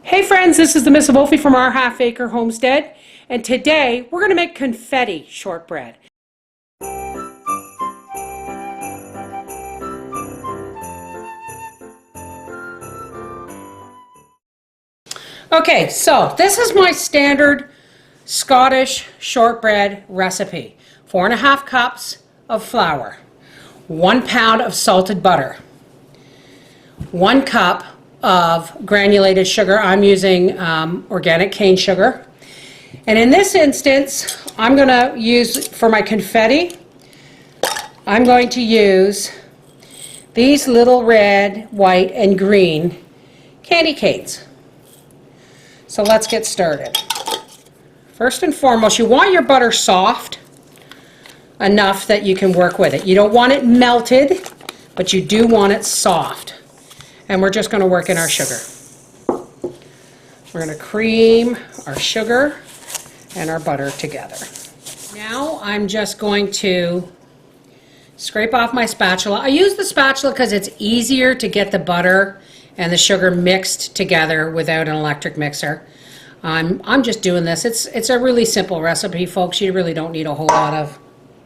Hey friends, this is the Miss Wolfie from our Half Acre Homestead, and today we're going to make confetti shortbread. Okay, so this is my standard Scottish shortbread recipe. 4.5 cups of flour, 1 pound of salted butter, 1 cup of granulated sugar. I'm using organic cane sugar. And in this instance, I'm going to use, for my confetti, I'm going to use these little red, white, and green candy canes. So let's get started. First and foremost, you want your butter soft enough that you can work with it. You don't want it melted, but you do want it soft. And we're just going to work in our sugar. We're going to cream our sugar and our butter together. Now I'm just going to scrape off my spatula. I use the spatula because it's easier to get the butter and the sugar mixed together without an electric mixer. I'm just doing this. It's a really simple recipe, folks. You really don't need a whole lot of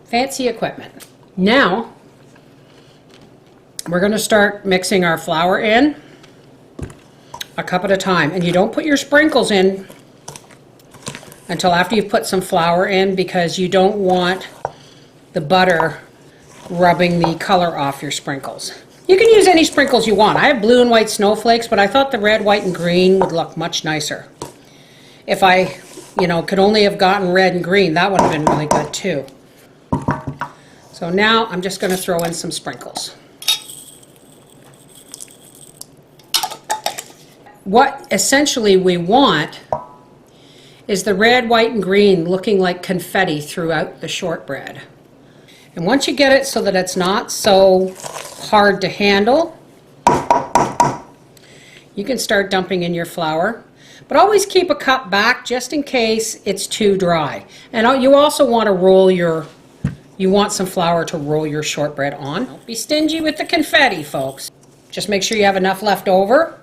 fancy equipment. Now we're going to start mixing our flour in a cup at a time. And you don't put your sprinkles in until after you've put some flour in, because you don't want the butter rubbing the color off your sprinkles. You can use any sprinkles you want. I have blue and white snowflakes, but I thought the red, white, and green would look much nicer. If I, could only have gotten red and green, that would have been really good too. So now I'm just going to throw in some sprinkles. What essentially we want is the red, white, and green looking like confetti throughout the shortbread. And once you get it so that it's not so hard to handle, you can start dumping in your flour. But always keep a cup back just in case it's too dry. And you also want to you want some flour to roll your shortbread on. Don't be stingy with the confetti, folks. Just make sure you have enough left over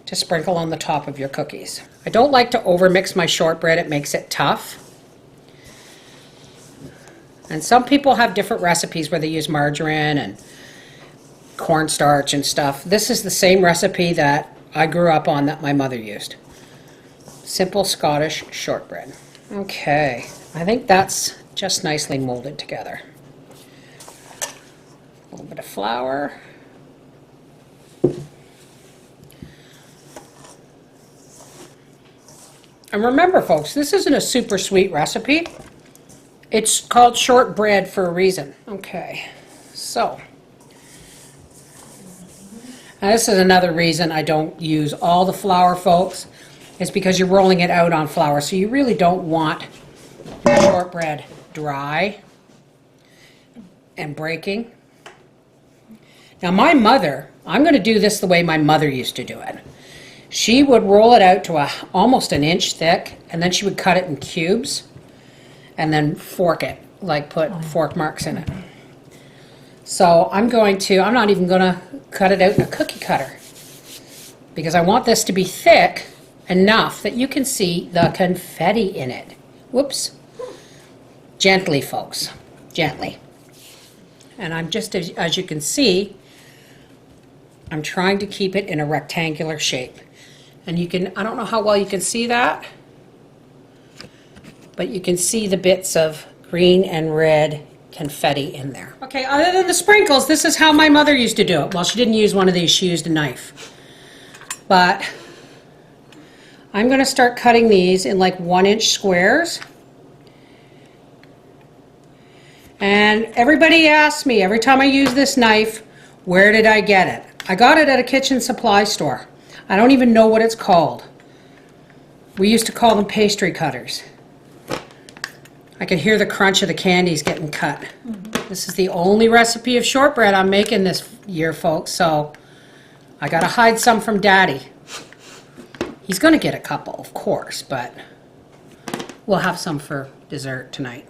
to sprinkle on the top of your cookies. I don't like to overmix my shortbread. It makes it tough. And some people have different recipes where they use margarine and cornstarch and stuff. This is the same recipe that I grew up on that my mother used. Simple Scottish shortbread. Okay, I think that's just nicely molded together. A little bit of flour. And remember, folks, this isn't a super sweet recipe. It's called shortbread for a reason. Okay, so now this is another reason I don't use all the flour, folks. It's because you're rolling it out on flour, so you really don't want your shortbread dry and breaking. Now my mother, I'm going to do this the way my mother used to do it. She would roll it out to almost an inch thick, and then she would cut it in cubes and then fork it, like put fork marks in it. So I'm not even going to cut it out in a cookie cutter, because I want this to be thick enough that you can see the confetti in it. Whoops. Gently, folks. Gently. And I'm just, as you can see, I'm trying to keep it in a rectangular shape. And you can, I don't know how well you can see that, but you can see the bits of green and red confetti in there. Okay, other than the sprinkles, this is how my mother used to do it. Well, she didn't use one of these, she used a knife. But I'm going to start cutting these in like 1-inch squares. And everybody asks me every time I use this knife, where did I get it? I got it at a kitchen supply store. I don't even know what it's called. We used to call them pastry cutters. I can hear the crunch of the candies getting cut. This is the only recipe of shortbread I'm making this year, folks, so I gotta hide some from Daddy. He's gonna get a couple, of course, but we'll have some for dessert tonight.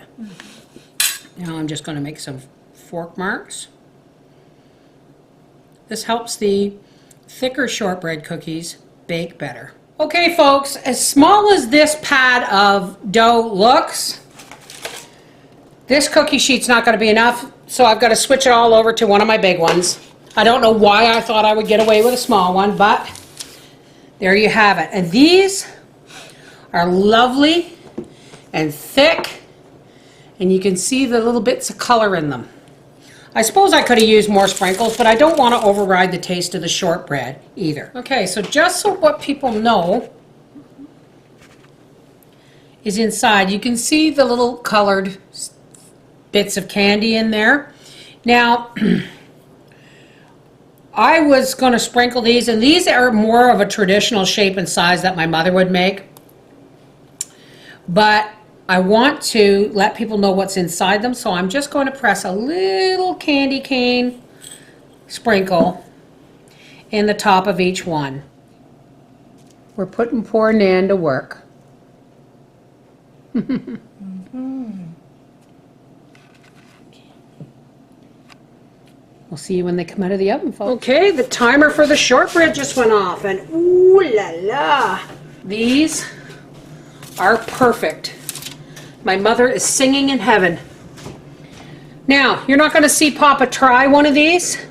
Now I'm just gonna make some fork marks. This helps the thicker shortbread cookies bake better. Okay, folks, as small as this pad of dough looks, this cookie sheet's not going to be enough, so I've got to switch it all over to one of my big ones. I don't know why I thought I would get away with a small one, but there you have it. And these are lovely and thick, and you can see the little bits of color in them. I suppose I could have used more sprinkles, but I don't want to override the taste of the shortbread either. Okay, so just so what people know is inside, you can see the little colored bits of candy in there. Now, I was going to sprinkle these, and these are more of a traditional shape and size that my mother would make. But I want to let people know what's inside them, so I'm just going to press a little candy cane sprinkle in the top of each one. We're putting poor Nan to work. We'll see you when they come out of the oven, folks. Okay, the timer for the shortbread just went off, and ooh la la. These are perfect. My mother is singing in heaven. Now, you're not going to see Papa try one of these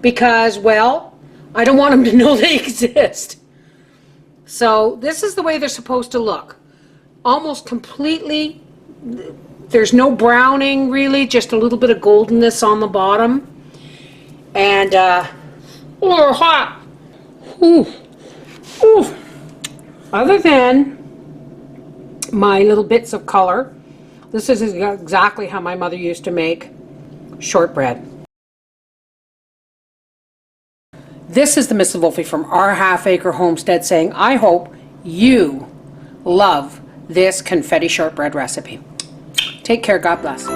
because, well, I don't want him to know they exist. So this is the way they're supposed to look. Almost completely, there's no browning really, just a little bit of goldenness on the bottom. And, oh, hot. Ooh. Ooh. Other than my little bits of color, this is exactly how my mother used to make shortbread. This is the Mrs. Wolfie from our half-acre homestead saying, I hope you love this confetti shortbread recipe. Take care. God bless.